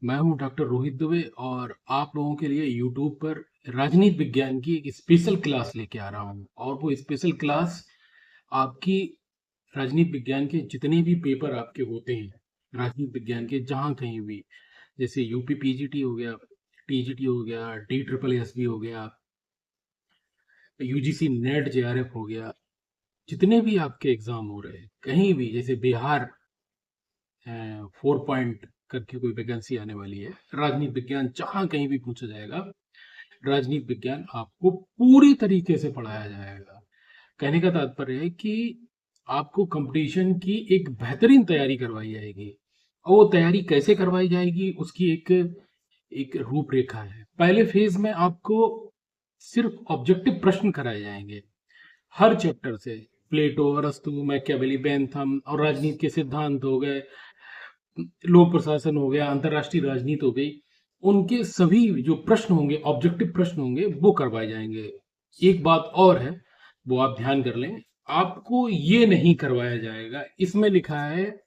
मैं हूं डॉक्टर रोहित दुबे और आप लोगों के लिए यूट्यूब पर राजनीति विज्ञान की एक स्पेशल क्लास लेके आ रहा हूं। और वो स्पेशल क्लास आपकी राजनीति विज्ञान के जितने भी पेपर आपके होते हैं, राजनीति विज्ञान के जहां कहीं भी, जैसे यूपी पीजीटी हो गया, टीजीटी हो गया, डी ट्रिपल एस बी हो गया, यूजीसी नेट जेआरएफ हो गया, जितने भी आपके एग्जाम हो रहे हैं कहीं भी, जैसे बिहार 4 पॉइंट करके कोई वैकेंसी आने वाली है, राजनीति विज्ञान जहां कहीं भी पूछा जाएगा, राजनीति विज्ञान आपको पूरी तरीके से पढ़ाया जाएगा। कहने का तात्पर्य है कि आपको कंपटीशन की एक बेहतरीन तैयारी करवाई जाएगी। और वो तैयारी कैसे करवाई जाएगी उसकी एक एक रूपरेखा है। पहले फेज में आपको सिर्फ ऑब्जेक्टिव प्रश्न कराए जाएंगे हर चैप्टर से। प्लेटो, अरस्तु, मैकियावेली, बेंथम और राजनीति के सिद्धांत हो गए, लोक प्रशासन हो गया, अंतरराष्ट्रीय राजनीति हो गई, उनके सभी जो प्रश्न होंगे, ऑब्जेक्टिव प्रश्न होंगे, वो करवाए जाएंगे। एक बात और है, वो आप ध्यान कर लें, आपको ये नहीं करवाया जाएगा। इसमें लिखा है,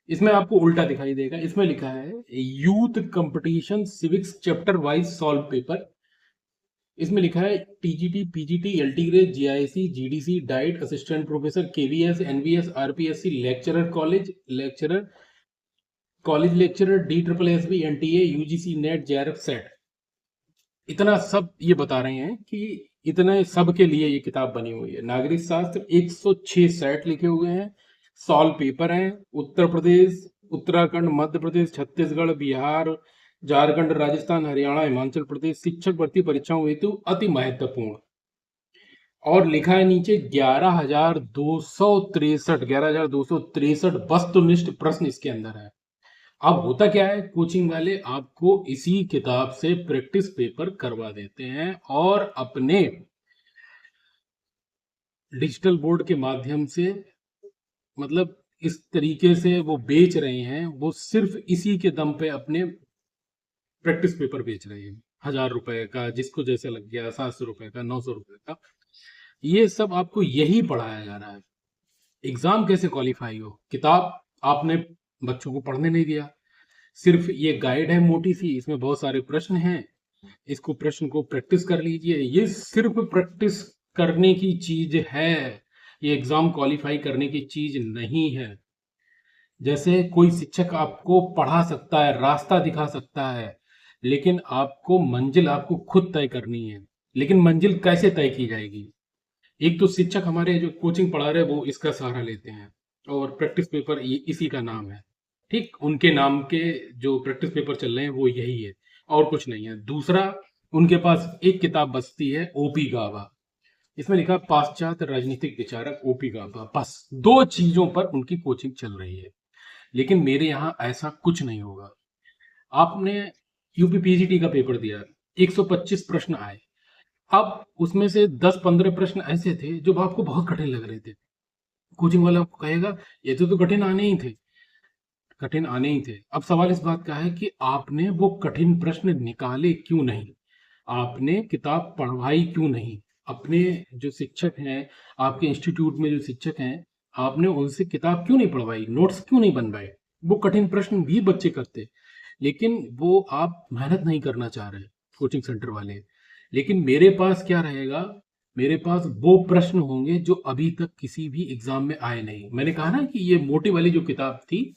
इसमें आपको उल्टा दिखाई देगा, इसमें लिखा है youth competition civics chapter wise solve paper. इसमें लिखा है TGT, PGT, LT grade, GIC, GDC, DIET, assistant professor, KVS, NVS, RPSC, lecturer college lecturer, D triple S B, NTA, UGC NET, JRF, SET. इतना सब ये बता रहे हैं कि इतने सब के लिए ये किताब बनी हुई है। नागरिक शास्त्र 106 सेट लिखे हुए हैं, सॉल्व पेपर हैं। उत्तर प्रदेश, उत्तराखंड, मध्य प्रदेश, छत्तीसगढ़, बिहार, झारखंड, राजस्थान, हरियाणा, हिमाचल प्रदेश शिक्षक भर्ती परीक्षाओं हेतु अति महत्वपूर्ण। और लिखा है नीचे 11,263 वस्तुनिष्ठ प्रश्न इसके अंदर है। अब होता क्या है, कोचिंग वाले आपको इसी किताब से प्रैक्टिस पेपर करवा देते हैं और अपने डिजिटल बोर्ड के माध्यम से, मतलब इस तरीके से वो बेच रहे हैं, वो सिर्फ इसी के दम पे अपने प्रैक्टिस पेपर बेच रहे हैं। 1,000 रुपए का, जिसको जैसे लग गया, 700 रुपए का, 900 रुपए का, ये सब आपको यही पढ़ाया जा रहा है। एग्जाम कैसे क्वालिफाई हो, किताब आपने बच्चों को पढ़ने नहीं दिया, सिर्फ ये गाइड है मोटी सी, इसमें बहुत सारे प्रश्न हैं, इसको प्रश्न को प्रैक्टिस कर लीजिए। ये सिर्फ प्रैक्टिस करने की चीज है, ये एग्जाम क्वालिफाई करने की चीज नहीं है। जैसे कोई शिक्षक आपको पढ़ा सकता है, रास्ता दिखा सकता है, लेकिन आपको मंजिल आपको खुद तय करनी है। लेकिन मंजिल कैसे तय की जाएगी? एक तो शिक्षक हमारे जो कोचिंग पढ़ा रहे हैं वो इसका सहारा लेते हैं, और प्रैक्टिस पेपर ये इसी का नाम है। ठीक, उनके नाम के जो प्रैक्टिस पेपर चल रहे हैं वो यही है और कुछ नहीं है। दूसरा, उनके पास एक किताब बचती है, ओपी गाभा। इसमें लिखा है पाश्चात्य राजनीतिक विचारक ओपी गाभा। बस दो चीजों पर उनकी कोचिंग चल रही है। लेकिन मेरे यहाँ ऐसा कुछ नहीं होगा। आपने यूपी पीजीटी का पेपर दिया, 125 प्रश्न आए। अब उसमें से 10-15 प्रश्न ऐसे थे जो आपको बहुत कठिन लग रहे थे। कोचिंग वाला आपको कहेगा ये तो कठिन आने ही थे, कठिन आने ही थे। अब सवाल इस बात का है कि आपने वो कठिन प्रश्न निकाले क्यों नहीं, आपने किताब पढ़वाई क्यों नहीं, अपने जो शिक्षक हैं, आपके इंस्टीट्यूट में जो शिक्षक हैं, आपने उनसे किताब क्यों नहीं पढ़वाई, नोट्स क्यों नहीं बनवाए। वो कठिन प्रश्न भी बच्चे करते, लेकिन वो आप मेहनत नहीं करना चाह रहे कोचिंग सेंटर वाले। लेकिन मेरे पास क्या रहेगा, मेरे पास वो प्रश्न होंगे जो अभी तक किसी भी एग्जाम में आए नहीं। मैंने कहा ना कि ये मोटी वाली जो किताब थी,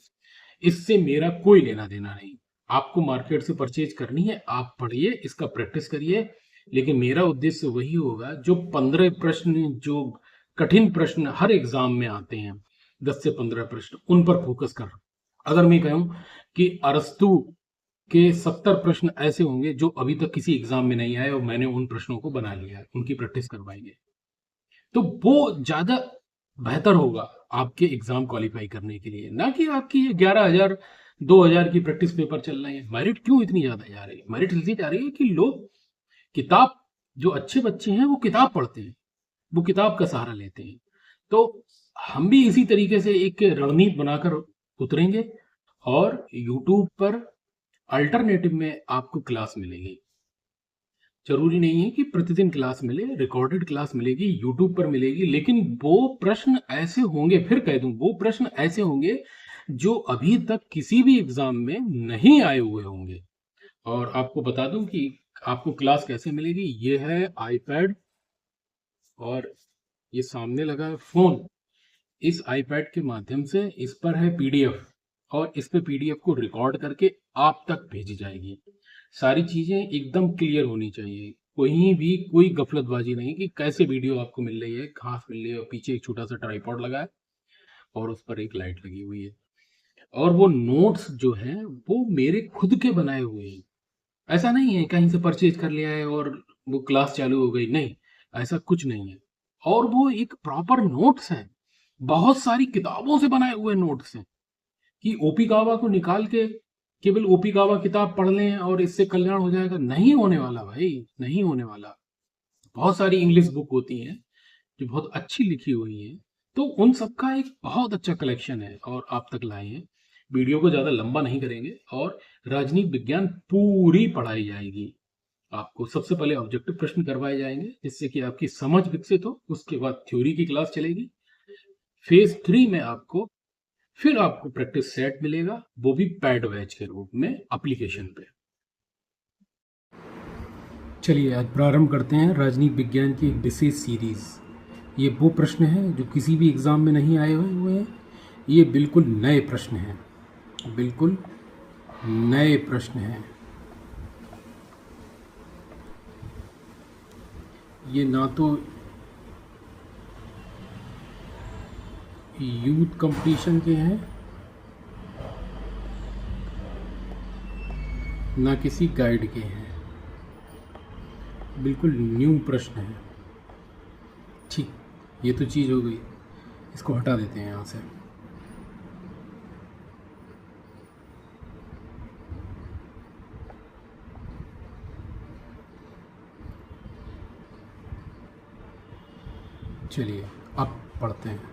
इससे मेरा कोई लेना देना नहीं। आपको मार्केट से परचेज करनी है, आप पढ़िए, इसका प्रैक्टिस करिए, लेकिन मेरा उद्देश्य वही होगा जो 15 प्रश्न, जो कठिन प्रश्न हर एग्जाम में आते हैं, 10 से 15 प्रश्न, उन पर फोकस कर। अगर मैं कहूं कि अरस्तु के 70 प्रश्न ऐसे होंगे जो अभी तक किसी एग्जाम में नहीं आए और मैंने उन प्रश्नों को बना लिया है, उनकी प्रैक्टिस करवाएंगे, तो वो ज्यादा बेहतर होगा आपके एग्जाम क्वालिफाई करने के लिए। ना कि आपकी ये 11,000 2,000 की प्रैक्टिस पेपर चल रहे हैं। मेरिट क्यों इतनी ज्यादा जा रही है? मेरिट इसलिए जा रही है कि लोग किताब, जो अच्छे बच्चे हैं वो किताब पढ़ते हैं, वो किताब का सहारा लेते हैं। तो हम भी इसी तरीके से एक रणनीति बनाकर उतरेंगे और यूट्यूब पर अल्टरनेटिव में आपको क्लास मिलेगी। जरूरी नहीं है कि प्रतिदिन क्लास मिले, रिकॉर्डेड क्लास मिलेगी, यूट्यूब पर मिलेगी, लेकिन वो प्रश्न ऐसे होंगे, फिर कह दूं, वो प्रश्न ऐसे होंगे जो अभी तक किसी भी एग्जाम में नहीं आए हुए होंगे। और आपको बता दूं कि आपको क्लास कैसे मिलेगी। ये है आईपैड और ये सामने लगा है फोन। इस आईपैड के माध्यम से इस पर है पीडीएफ और इस पे पीडीएफ को रिकॉर्ड करके आप तक भेजी जाएगी। सारी चीजें एकदम क्लियर होनी चाहिए, कहीं भी कोई गफलतबाजी नहीं कि कैसे वीडियो आपको मिल रही है, कहाँ से मिल रही है। और पीछे एक छोटा सा ट्राइपॉड लगा है और उस पर एक लाइट लगी हुई है। और वो नोट्स जो हैं वो मेरे खुद के बनाए हुए हैं। ऐसा नहीं है कहीं से परचेज कर लिया है और वो क्लास चालू हो गई, नहीं, ऐसा कुछ नहीं है। और वो एक प्रॉपर नोट्स है, बहुत सारी किताबों से बनाए हुए नोट्स हैं कि ओपी गावा को निकाल के केवल ओपी गावा किताब पढ़ लें और इससे कल्याण हो जाएगा, नहीं होने वाला भाई, नहीं होने वाला। बहुत सारी इंग्लिश बुक होती हैं जो बहुत अच्छी लिखी हुई हैं, तो उन सब का एक बहुत अच्छा कलेक्शन है और आप तक लाए हैं। वीडियो को ज़्यादा लंबा नहीं करेंगे और राजनीति विज्ञान पूरी पढ़ाई जाएगी। आपको सबसे पहले ऑब्जेक्टिव प्रश्न करवाए जाएंगे जिससे कि आपकी समझ विकसित हो, उसके बाद थ्योरी की क्लास चलेगी। फेज 3 में आपको प्रैक्टिस सेट मिलेगा, वो भी पैड बैच के रूप में एप्लीकेशन पे। चलिए आज प्रारंभ करते हैं राजनीति विज्ञान की एक विशेष सीरीज। ये वो प्रश्न हैं जो किसी भी एग्जाम में नहीं आए हुए हैं। ये बिल्कुल नए प्रश्न हैं, बिल्कुल नए प्रश्न हैं। ये ना तो यूथ कंपटीशन के हैं, ना किसी गाइड के हैं, बिल्कुल न्यू प्रश्न है। ठीक, ये तो चीज़ हो गई, इसको हटा देते हैं यहाँ से। चलिए अब पढ़ते हैं।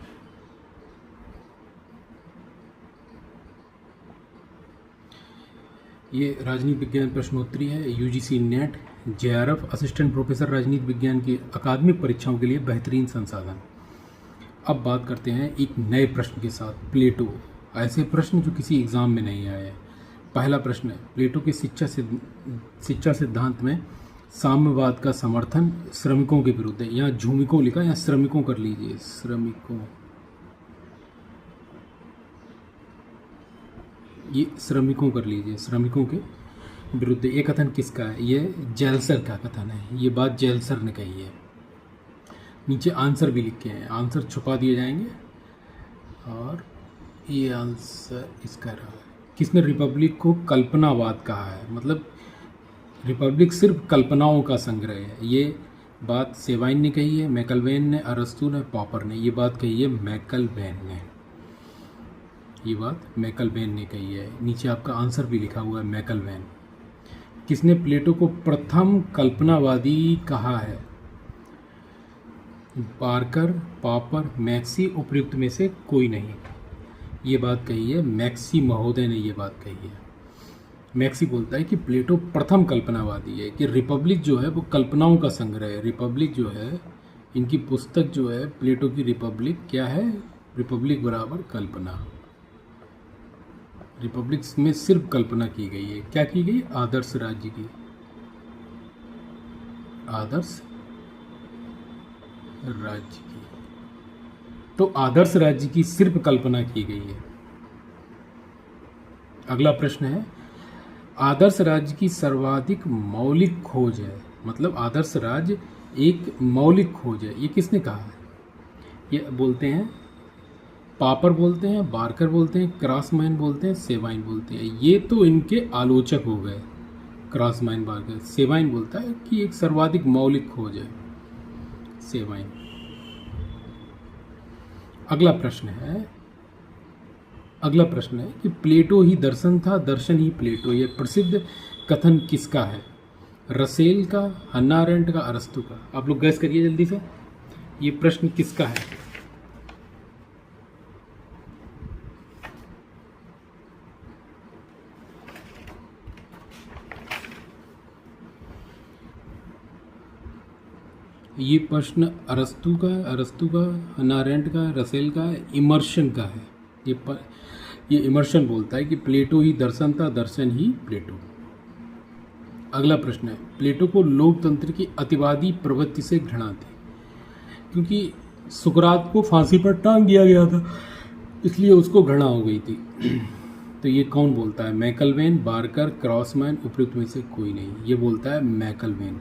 ये राजनीति विज्ञान प्रश्नोत्तरी है, UGC NET JRF assistant professor राजनीति विज्ञान की अकादमिक परीक्षाओं के लिए बेहतरीन संसाधन। अब बात करते हैं एक नए प्रश्न के साथ, प्लेटो। ऐसे प्रश्न जो किसी एग्जाम में नहीं आए। पहला प्रश्न है, प्लेटो के शिक्षा सिद्धांत में साम्यवाद का समर्थन श्रमिकों के विरुद्ध है। यहाँ झूमिकों लिखा, यहाँ श्रमिकों कर लीजिए, श्रमिकों। ये श्रमिकों कर लीजिए, श्रमिकों के विरुद्ध। ये कथन किसका है? ये जेल्सर का कथन है। ये बात जेल्सर ने कही है। नीचे आंसर भी लिखे हैं, आंसर छुपा दिए जाएंगे। और ये आंसर इसका रहा। किसने रिपब्लिक को कल्पनावाद कहा है? मतलब रिपब्लिक सिर्फ कल्पनाओं का संग्रह है। ये बात सेवाइन ने कही है, मैकलवेन ने, अरस्तू ने, पॉपर ने। ये बात कही है मैकलवेन ने। ये बात मैकलवेन ने कही है। नीचे आपका आंसर भी लिखा हुआ है मैकलवेन। किसने प्लेटो को प्रथम कल्पनावादी कहा है? Parker, Popper, Maxey. उपयुक्त में से कोई नहीं। ये बात कही है मैक्सी महोदय ने, ये बात कही है। मैक्सी बोलता है कि प्लेटो प्रथम कल्पनावादी है, कि रिपब्लिक जो है वो कल्पनाओं का संग्रह है। रिपब्लिक जो है, इनकी पुस्तक जो है प्लेटो की रिपब्लिक, क्या है? रिपब्लिक बराबर कल्पना। रिपब्लिक में सिर्फ कल्पना की गई है। क्या की गई? आदर्श राज्य की, आदर्श राज्य की। तो आदर्श राज्य की सिर्फ कल्पना की गई है। अगला प्रश्न है, आदर्श राज्य की सर्वाधिक मौलिक खोज है। मतलब आदर्श राज्य एक मौलिक खोज है, ये किसने कहा है? ये बोलते हैं पापर बोलते हैं, बार्कर बोलते हैं, क्रॉसमैन बोलते हैं, सेवाइन बोलते हैं। ये तो इनके आलोचक हो गए, क्रॉसमैन, बार्कर। सेवाइन बोलता है कि एक सर्वाधिक मौलिक खोज है, सेवाइन। अगला प्रश्न है कि प्लेटो ही दर्शन था, दर्शन ही प्लेटो। यह प्रसिद्ध कथन किसका है? रसेल का, हन्ना अरेंट का, अरस्तू का। आप लोग गैस करिए जल्दी से, ये प्रश्न किसका है? ये प्रश्न अरस्तू का, हन्ना अरेंट का, रसेल का, इमर्शन का है। ये इमर्शन बोलता है कि प्लेटो ही दर्शन था, दर्शन ही प्लेटो। अगला प्रश्न है, प्लेटो को लोकतंत्र की अतिवादी प्रवृत्ति से घृणा थी, क्योंकि सुकरात को फांसी पर टांग दिया गया था, इसलिए उसको घृणा हो गई थी। तो ये कौन बोलता है? मैकलवेन, बार्कर, क्रॉसमैन, उपयुक्त में से कोई नहीं। ये बोलता है मैकलवेन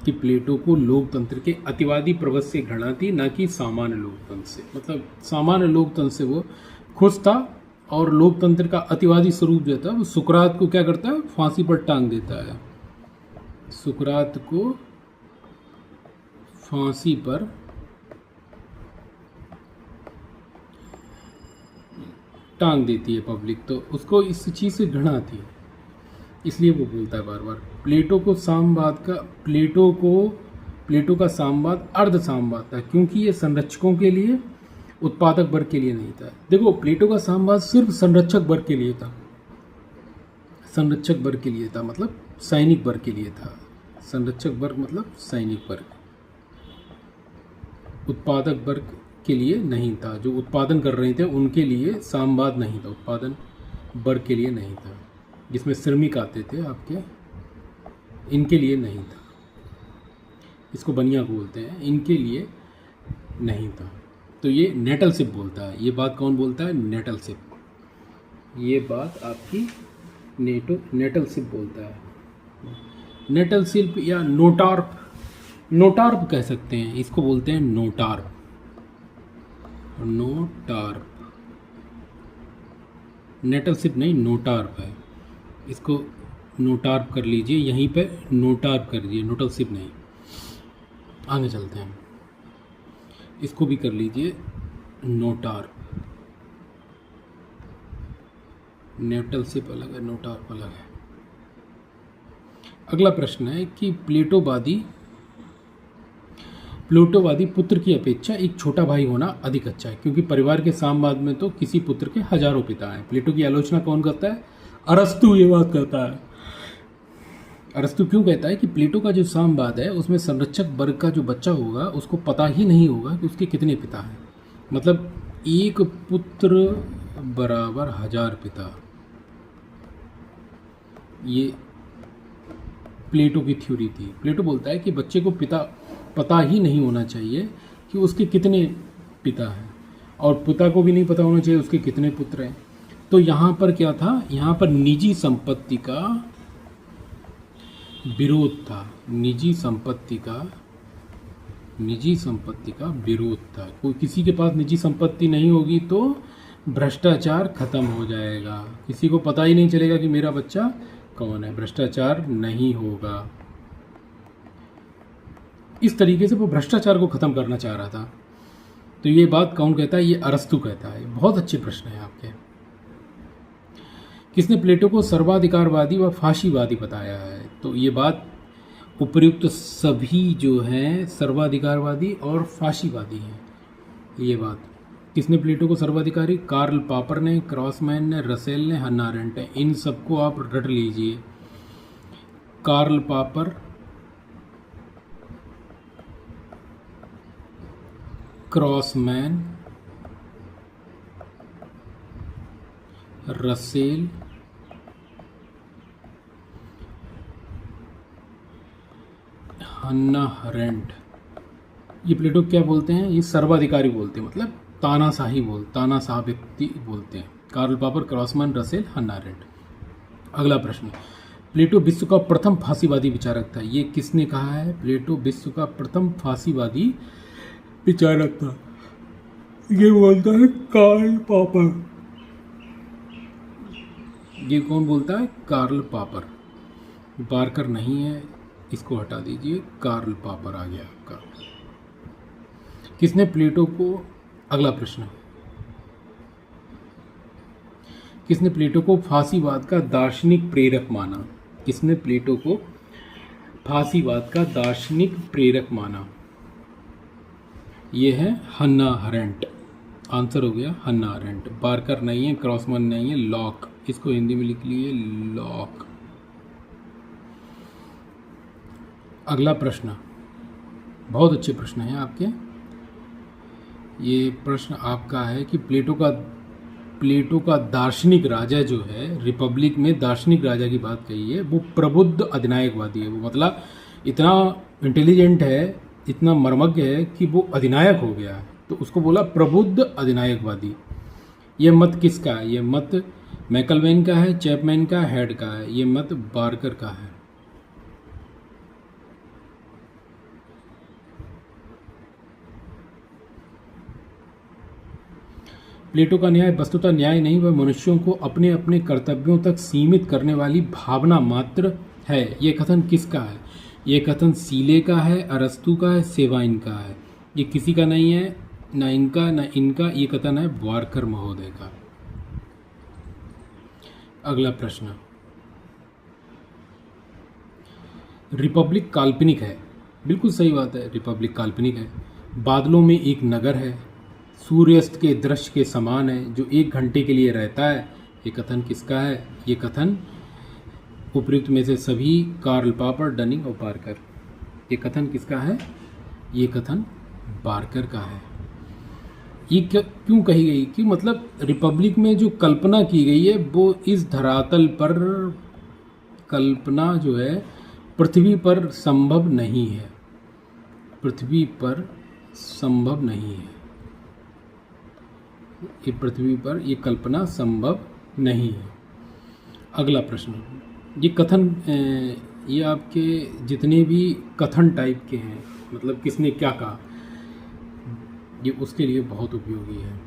कि प्लेटो को लोकतंत्र के अतिवादी प्रवृत्ति से घृणा थी, ना कि सामान्य लोकतंत्र से। मतलब सामान्य लोकतंत्र से वो खुश था, और लोकतंत्र का अतिवादी स्वरूप जो था वो सुकरात को क्या करता है? फांसी पर टांग देता है। सुकरात को फांसी पर टांग देती है पब्लिक, तो उसको इस चीज़ से घृणा थी, इसलिए वो बोलता है बार बार। प्लेटो का सामवाद अर्ध सामवाद था, क्योंकि ये संरक्षकों के लिए, उत्पादक वर्ग के लिए नहीं था। देखो, प्लेटो का सामवाद सिर्फ संरक्षक वर्ग के लिए था। संरक्षक वर्ग के लिए था मतलब सैनिक वर्ग के लिए था। संरक्षक वर्ग मतलब सैनिक वर्ग, उत्पादक वर्ग के लिए नहीं था। जो उत्पादन कर रहे थे उनके लिए सामवाद नहीं था, उत्पादन वर्ग के लिए नहीं था, जिसमें श्रमिक आते थे आपके, इनके लिए नहीं था। इसको बनिया बोलते हैं, इनके लिए नहीं था। तो ये नेटलशिप बोलता है। ये बात कौन बोलता है? नेटलशिप। ये बात आपकी नेटलशिप बोलता है। नेटलशिप या नोटार्प, नोटार्प कह सकते हैं, इसको बोलते हैं नोटार्प। नोटार्प, नेटलशिप नहीं, नोटार्प है। इसको नोटार्प कर लीजिए, यहीं पे नोटार्प कर लीजिए, नेटलशिप नहीं। आगे चलते हैं, इसको भी कर लीजिए नोटार्प। नेटलशिप अलग है, नोटार्प अलग है। अगला प्रश्न है कि प्लेटोवादी पुत्र की अपेक्षा एक छोटा भाई होना अधिक अच्छा है, क्योंकि परिवार के सामवाद में तो किसी पुत्र के हजारों पिता हैं। प्लेटो की आलोचना कौन करता है? अरस्तु ये बात कहता है। अरस्तु क्यों कहता है कि प्लेटो का जो सामवाद है उसमें संरक्षक वर्ग का जो बच्चा होगा उसको पता ही नहीं होगा कि उसके कितने पिता हैं। मतलब एक पुत्र बराबर 1000 पिता, ये प्लेटो की थ्योरी थी। प्लेटो बोलता है कि बच्चे को पता ही नहीं होना चाहिए कि उसके कितने पिता हैं, और पिता को भी नहीं पता होना चाहिए उसके कितने पुत्र हैं। तो यहाँ पर क्या था? यहाँ पर निजी संपत्ति का विरोध था। निजी संपत्ति का विरोध था। कोई किसी के पास निजी संपत्ति नहीं होगी तो भ्रष्टाचार खत्म हो जाएगा। किसी को पता ही नहीं चलेगा कि मेरा बच्चा कौन है, भ्रष्टाचार नहीं होगा। इस तरीके से वो भ्रष्टाचार को खत्म करना चाह रहा था। तो ये बात कौन कहता है? ये अरस्तु कहता है। बहुत अच्छे प्रश्न है आपके। किसने प्लेटो को सर्वाधिकारवादी व फाशीवादी बताया है? तो ये बात उपर्युक्त सभी जो हैं सर्वाधिकारवादी और फाशीवादी हैं। ये बात किसने प्लेटो को सर्वाधिकारी? कार्ल पापर ने, क्रॉसमैन ने, रसेल ने, हन्ना अरेंट ने। इन सबको आप रट लीजिए। कार्ल पापर, क्रॉसमैन, रसेल, हन्ना अरेंट। ये प्लेटो क्या बोलते हैं? ये सर्वाधिकारी बोलते हैं, मतलब तानाशाह व्यक्ति बोलते हैं। कार्ल पापर, क्रॉसमैन, रसेल, हन्ना अरेंट। अगला प्रश्न, प्लेटो विश्व का प्रथम फांसीवादी विचारक था। ये किसने कहा है? प्लेटो विश्व का प्रथम फांसीवादी विचारक था। ये बोलता है कार्ल पापर। ये कौन बोलता है? कार्ल पापर। बार्कर नहीं है, इसको हटा दीजिए, कार्ल पापर आ गया आपका। किसने प्लेटो को, अगला प्रश्न, किसने प्लेटो को फांसीवाद का दार्शनिक प्रेरक माना? किसने प्लेटो को फांसीवाद का दार्शनिक प्रेरक माना? ये है हन्ना अरेंट। आंसर हो गया हन्ना अरेंट। बार्कर नहीं है, क्रॉसमैन नहीं है, लॉक। इसको हिंदी में लिख लिए, लॉक। अगला प्रश्न, बहुत अच्छे प्रश्न हैं आपके। ये प्रश्न आपका है कि प्लेटो का प्लेटो का दार्शनिक राजा जो है, रिपब्लिक में दार्शनिक राजा की बात कही है, वो प्रबुद्ध अधिनायकवादी है। वो मतलब इतना इंटेलिजेंट है, इतना मर्मज्ञ है कि वो अधिनायक हो गया है, तो उसको बोला प्रबुद्ध अधिनायकवादी। ये मत किसका है? ये मत मैकलवेन का है, चैपमैन का, हेड का है? ये मत बार्कर का है। प्लेटो का न्याय वस्तुतः न्याय नहीं, वह मनुष्यों को अपने अपने कर्तव्यों तक सीमित करने वाली भावना मात्र है। ये कथन किसका है? ये कथन सीले का है, अरस्तु का है, सेवाइन का है। ये किसी का नहीं है, ना इनका ना इनका। ये कथन है बार्कर महोदय का। अगला प्रश्न, रिपब्लिक काल्पनिक है। बिल्कुल सही बात है, रिपब्लिक काल्पनिक है। बादलों में एक नगर है, सूर्यास्त के दृश्य के समान है, जो 1 घंटे के लिए रहता है। ये कथन किसका है? ये कथन उपयुक्त में से सभी कार्ल पापर, डनिंग और बार्कर। ये कथन किसका है? ये कथन बार्कर का है। ये क्यों कही गई? कि मतलब रिपब्लिक में जो कल्पना की गई है वो इस धरातल पर कल्पना जो है पृथ्वी पर संभव नहीं है, पृथ्वी पर संभव नहीं है। ये पृथ्वी पर ये कल्पना संभव नहीं है। अगला प्रश्न, ये कथन ये आपके जितने भी कथन टाइप के हैं, मतलब किसने क्या कहा, ये उसके लिए बहुत उपयोगी है।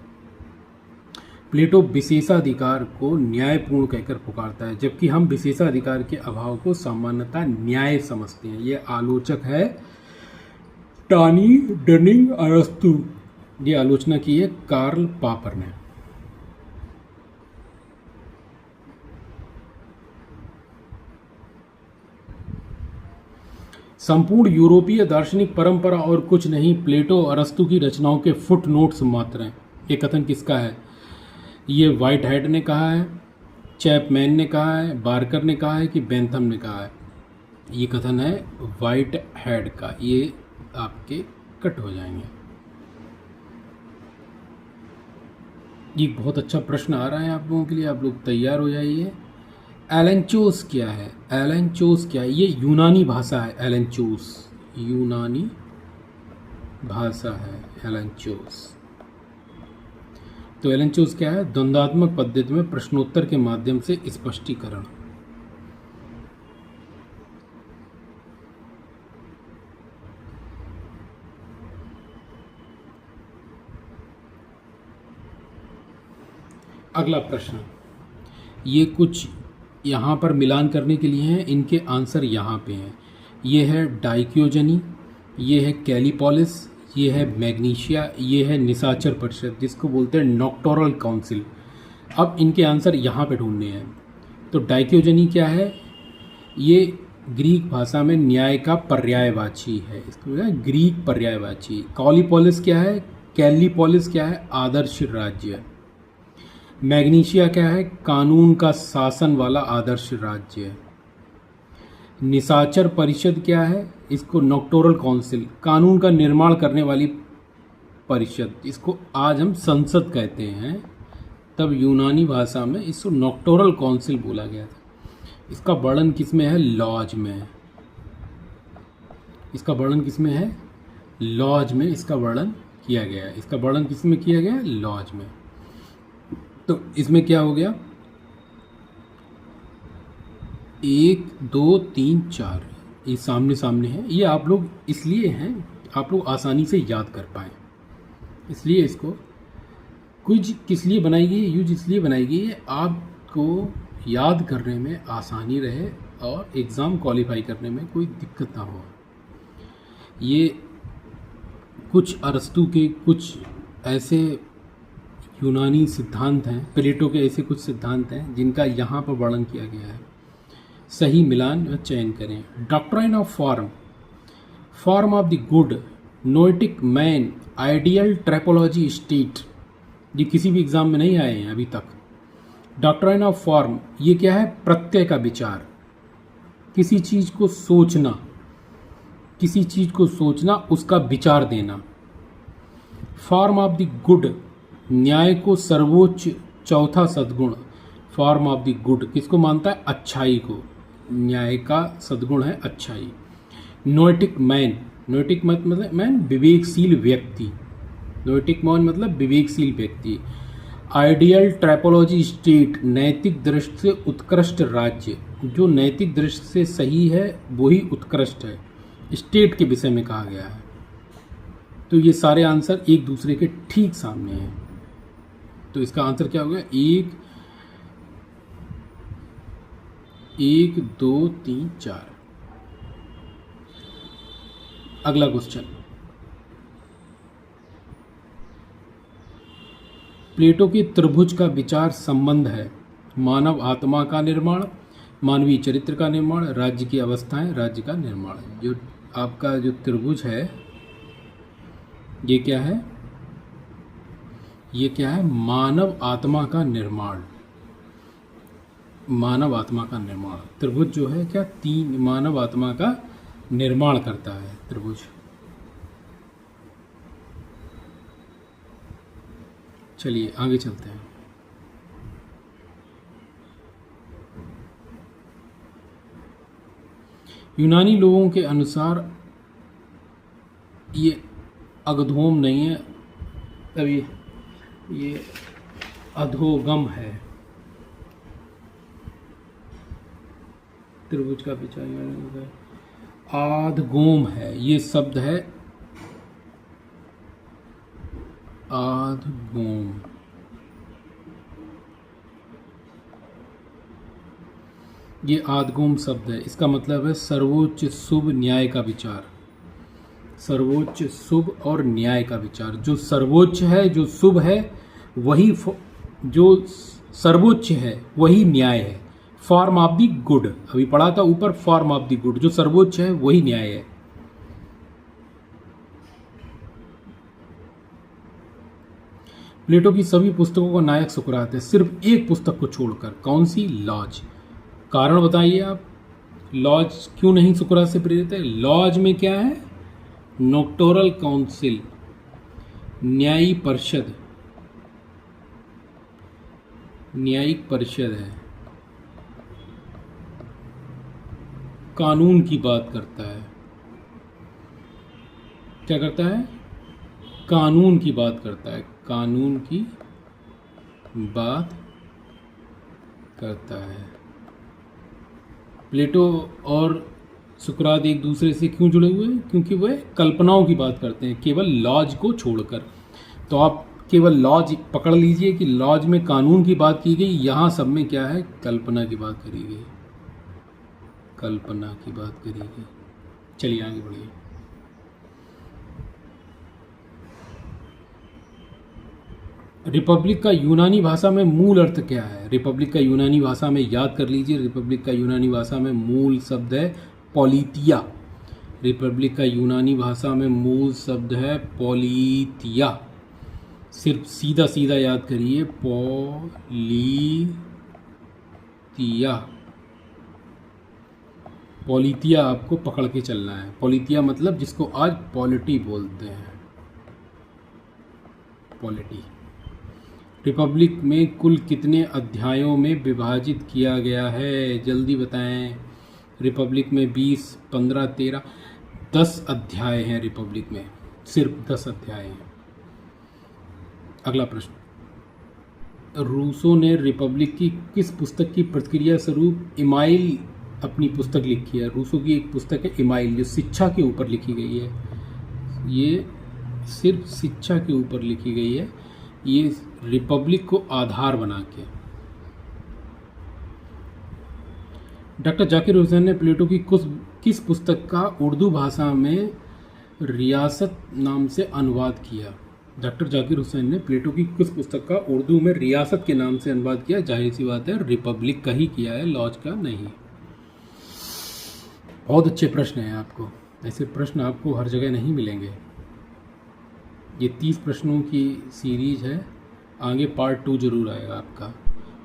प्लेटो विशेषाधिकार को न्यायपूर्ण कहकर पुकारता है, जबकि हम विशेषाधिकार के अभाव को सामान्यतः न्याय समझते हैं। ये आलोचक है टानी, डनिंग, अरस्तु। ये आलोचना की है कार्ल पापर ने। संपूर्ण यूरोपीय दार्शनिक परंपरा और कुछ नहीं, प्लेटो और अरस्तु की रचनाओं के फुट नोट्स मात्र हैं। ये कथन किसका है? ये व्हाइट हेड ने कहा है, चैपमैन ने कहा है, बार्कर ने कहा है कि बेंथम ने कहा है? ये कथन है व्हाइट हेड का। ये आपके कट हो जाएंगे। ये बहुत अच्छा प्रश्न आ रहा है आप लोगों के लिए, आप लोग तैयार हो जाइए। एलेंचोस क्या है? एलेंचोस क्या है? ये यूनानी भाषा है। एलेंचोस यूनानी भाषा है, एलेंचोस। तो एलेंचोस क्या है? द्वंद्वात्मक पद्धति में प्रश्नोत्तर के माध्यम से स्पष्टीकरण। अगला प्रश्न, ये कुछ यहाँ पर मिलान करने के लिए हैं, इनके आंसर यहाँ पे हैं। ये है डाइक्योजनी, ये है कैलीपोलिस, ये है मैग्नीशिया, ये है निशाचर परिषद, जिसको बोलते हैं नॉक्टोरल काउंसिल। अब इनके आंसर यहाँ पे ढूंढने हैं। तो डाइक्योजनी क्या है? ये ग्रीक भाषा में न्याय का पर्यायवाची है, इसको ग्रीक पर्यायवाची। कॉलीपोलिस क्या है? कैलीपोलिस क्या है? आदर्श राज्य। मैग्नीशिया क्या है? कानून का शासन वाला आदर्श राज्य। निशाचर परिषद क्या है? इसको नॉक्टोरल काउंसिल, कानून का निर्माण करने वाली परिषद, इसको आज हम संसद कहते हैं। तब यूनानी भाषा में इसको नॉक्टोरल काउंसिल बोला गया था। इसका वर्णन किस में है? लॉज में। इसका वर्णन किस में है? लॉज में इसका वर्णन किया गया है। इसका वर्णन किस में किया गया है? लॉज में। तो इसमें क्या हो गया? 1 2 3 4 ये सामने सामने है। ये आप लोग इसलिए हैं आप लोग आसानी से याद कर पाएँ, इसलिए इसको क्विज किस लिए बनाई गई? यूज इसलिए बनाई गई है आपको याद करने में आसानी रहे और एग्ज़ाम क्वालिफाई करने में कोई दिक्कत ना हो। ये कुछ अरस्तु के कुछ ऐसे यूनानी सिद्धांत हैं, प्लेटो के ऐसे कुछ सिद्धांत हैं जिनका यहाँ पर वर्णन किया गया है। सही मिलान व चयन करें। Doctrine of form, form of the good, noetic man, ideal tropology state. ये किसी भी एग्जाम में नहीं आए हैं अभी तक। डॉक्ट्राइन ऑफ फॉर्म ये क्या है? प्रत्यय का विचार, किसी चीज़ को सोचना, किसी चीज़ को सोचना, उसका विचार देना। फॉर्म ऑफ द गुड, न्याय को सर्वोच्च चौथा सद्गुण फॉर्म ऑफ द गुड किसको मानता है? अच्छाई को। न्याय का सद्गुण है अच्छाई। नोएटिक मैन, नोएटिक मतलब मैन विवेकशील व्यक्ति, नोएटिक मैन मतलब विवेकशील व्यक्ति। आइडियल ट्रैपोलॉजी स्टेट, नैतिक दृष्टि से उत्कृष्ट राज्य, जो नैतिक दृष्टि से सही है वही उत्कृष्ट है, स्टेट के विषय में कहा गया है। तो ये सारे आंसर एक दूसरे के ठीक सामने हैं, तो इसका आंसर क्या होगा? 1 1 2 3 4। अगला क्वेश्चन, प्लेटो के त्रिभुज का विचार संबंध है मानव आत्मा का निर्माण, मानवीय चरित्र का निर्माण, राज्य की अवस्थाएं, राज्य का निर्माण। जो आपका जो त्रिभुज है ये क्या है? ये क्या है? मानव आत्मा का निर्माण, मानव आत्मा का निर्माण। त्रिभुज जो है क्या? 3 मानव आत्मा का निर्माण करता है त्रिभुज। चलिए आगे चलते हैं। यूनानी लोगों के अनुसार ये अगधोम नहीं है, तभी ये अधोगम है। त्रिभुज का विचार आधगोम है, ये शब्द है आधगोम। ये आधगोम शब्द है, इसका मतलब है सर्वोच्च शुभ न्याय का विचार, सर्वोच्च शुभ और न्याय का विचार। जो सर्वोच्च है, जो शुभ है वही, जो सर्वोच्च है वही न्याय है। फॉर्म ऑफ द गुड, अभी पढ़ा था ऊपर, फॉर्म ऑफ द गुड, जो सर्वोच्च है वही न्याय है। प्लेटो की सभी पुस्तकों का नायक सुकरात है, सिर्फ एक पुस्तक को छोड़कर। कौन सी? लॉज। कारण बताइए आप, लॉज क्यों नहीं सुकरात से प्रेरित है? लॉज में क्या है? नोक्टोरल काउंसिल, न्यायिक परिषद, न्यायिक परिषद है, कानून की बात करता है। क्या करता है? कानून की बात करता है, कानून की बात करता है। प्लेटो और सुकरात एक दूसरे से क्यों जुड़े हुए हैं? क्योंकि वह कल्पनाओं की बात करते हैं, केवल लॉज को छोड़कर। तो आप केवल लॉज पकड़ लीजिए कि लॉज में कानून की बात की गई, यहाँ सब में क्या है? कल्पना की बात करी गई, कल्पना की बात करी गई। चलिए आगे बढ़िए। रिपब्लिक का यूनानी भाषा में मूल अर्थ क्या है? रिपब्लिक का यूनानी भाषा में, याद कर लीजिए, रिपब्लिक का यूनानी भाषा में मूल शब्द है पॉलितिया। रिपब्लिक का यूनानी भाषा में मूल शब्द है पॉलितिया। सिर्फ सीधा सीधा याद करिए, पॉलितिया। पॉलितिया आपको पकड़ के चलना है। पॉलितिया मतलब जिसको आज पॉलिटी बोलते हैं, पॉलिटी। रिपब्लिक में कुल कितने अध्यायों में विभाजित किया गया है? जल्दी बताएं। रिपब्लिक में 20, 15, 13, 10 अध्याय हैं रिपब्लिक में, सिर्फ 10 अध्याय हैं। अगला प्रश्न, रूसो ने रिपब्लिक की किस पुस्तक की प्रतिक्रिया स्वरूप इमाइल अपनी पुस्तक लिखी है? रूसो की एक पुस्तक है इमाइल, जो शिक्षा के ऊपर लिखी गई है। ये सिर्फ शिक्षा के ऊपर लिखी गई है, ये रिपब्लिक को आधार बना के। डॉक्टर जाकिर हुसैन ने प्लेटो की किस पुस्तक का उर्दू भाषा में रियासत नाम से अनुवाद किया? डॉक्टर जाकिर हुसैन ने प्लेटो की किस पुस्तक का उर्दू में रियासत के नाम से अनुवाद किया? जाहिर सी बात है रिपब्लिक का ही किया है, लॉज का नहीं। बहुत अच्छे प्रश्न हैं आपको, ऐसे प्रश्न आपको हर जगह नहीं मिलेंगे। ये 30 प्रश्नों की सीरीज है, आगे पार्ट 2 जरूर आएगा आपका।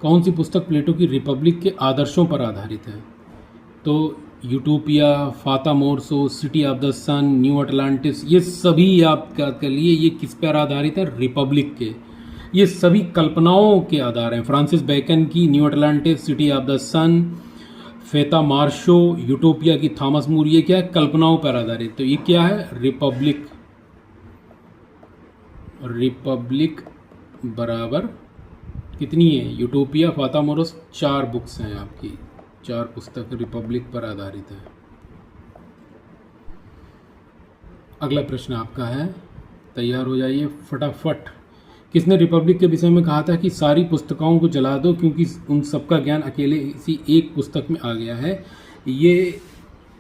कौन सी पुस्तक प्लेटो की रिपब्लिक के आदर्शों पर आधारित है? तो यूटोपिया, फाता मोरसो, City of the Sun, New Atlantis, ये सभी आप याद कर लिए। ये किस पर आधारित है? रिपब्लिक के। ये सभी कल्पनाओं के आधार हैं। फ्रांसिस बेकन की New Atlantis, City of the Sun, फेता मार्शो, यूटोपिया की थॉमस मूर, ये क्या है? कल्पनाओं पर आधारित। तो ये क्या है? रिपब्लिक। रिपब्लिक बराबर कितनी है? यूटोपिया, फाता मोरस, 4 बुक्स हैं आपकी, 4 पुस्तक रिपब्लिक पर आधारित है। अगला प्रश्न आपका है, तैयार हो जाइए फटाफट। किसने रिपब्लिक के विषय में कहा था कि सारी पुस्तकों को जला दो क्योंकि उन सबका ज्ञान अकेले इसी एक पुस्तक में आ गया है? ये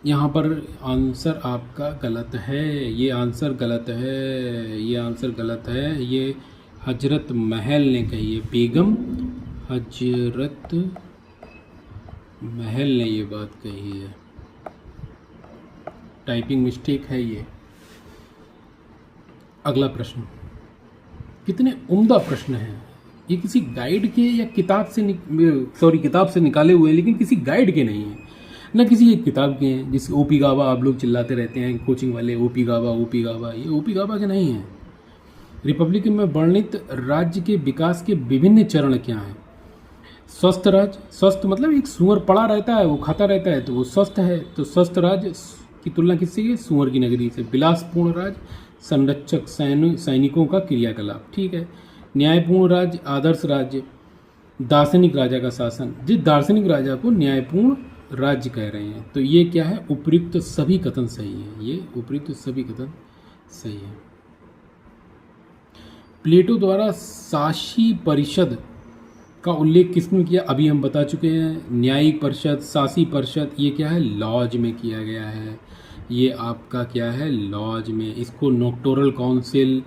यहाँ पर आंसर आपका गलत है, ये आंसर गलत है, ये आंसर गलत है। ये हजरत महल ने कही है, बेगम हजरत महल ने ये बात कही है। टाइपिंग मिस्टेक है ये। अगला प्रश्न, कितने उम्दा प्रश्न हैं ये, किसी गाइड के या किताब से निकाले हुए हैं, लेकिन किसी गाइड के नहीं हैं, ना किसी एक किताब के हैं। जिस ओपी गाबा आप लोग चिल्लाते रहते हैं कोचिंग वाले, ओपी गाबा, ये ओपी गाबा के नहीं हैं। रिपब्लिक में वर्णित राज्य के विकास के विभिन्न चरण क्या हैं? स्वस्थ राज्य, स्वस्थ मतलब एक सुअर पड़ा रहता है, वो खाता रहता है तो वो स्वस्थ है। तो स्वस्थ राज्य की तुलना किससे है? सुअर की नगरी से। विलासपूर्ण राज्य, संरक्षक सैनिकों का क्रियाकलाप, ठीक है। न्यायपूर्ण राज्य, आदर्श राज्य, दार्शनिक राजा का शासन। जिस दार्शनिक राजा को न्यायपूर्ण राज्य कह रहे हैं। तो ये क्या है? उपयुक्त सभी कथन सही है, ये उपयुक्त सभी कथन सही है। प्लेटो द्वारा साशी परिषद का उल्लेख किसने किया? अभी हम बता चुके हैं, न्यायिक परिषद, सासी परिषद, ये क्या है? लॉज में किया गया है। ये आपका क्या है? लॉज में। इसको नोक्टोरल काउंसिल,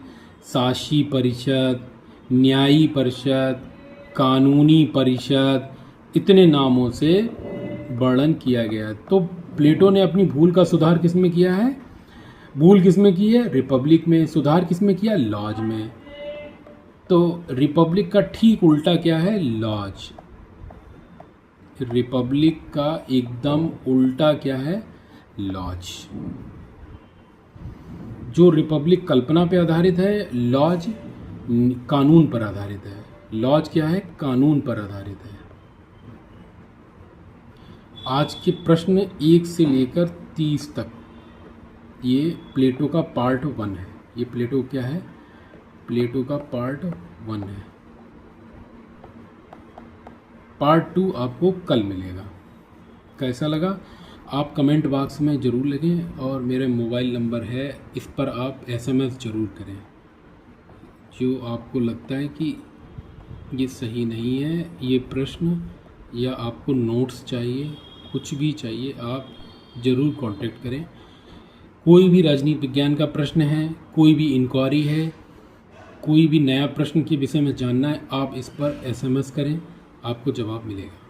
साशी परिषद, न्यायी परिषद, कानूनी परिषद, इतने नामों से वर्णन किया गया। तो प्लेटो ने अपनी भूल का सुधार किस में किया है? भूल किस में की है? रिपब्लिक में। सुधार किस में किया? लॉज में। तो रिपब्लिक का ठीक उल्टा क्या है? लॉज। रिपब्लिक का एकदम उल्टा क्या है? लॉज। जो रिपब्लिक कल्पना पे आधारित है, लॉज कानून पर आधारित है। लॉज क्या है? कानून पर आधारित है। आज के प्रश्न 1 से लेकर 30 तक ये प्लेटो का पार्ट 1 है। ये प्लेटो क्या है? प्लेटो का पार्ट 1 है। पार्ट 2 आपको कल मिलेगा। कैसा लगा आप कमेंट बॉक्स में ज़रूर लिखें, और मेरे मोबाइल नंबर है, इस पर आप SMS ज़रूर करें। जो आपको लगता है कि ये सही नहीं है ये प्रश्न, या आपको नोट्स चाहिए, कुछ भी चाहिए, आप ज़रूर कांटेक्ट करें। कोई भी राजनीति विज्ञान का प्रश्न है, कोई भी इंक्वायरी है, कोई भी नया प्रश्न के विषय में जानना है, आप इस पर SMS करें, आपको जवाब मिलेगा।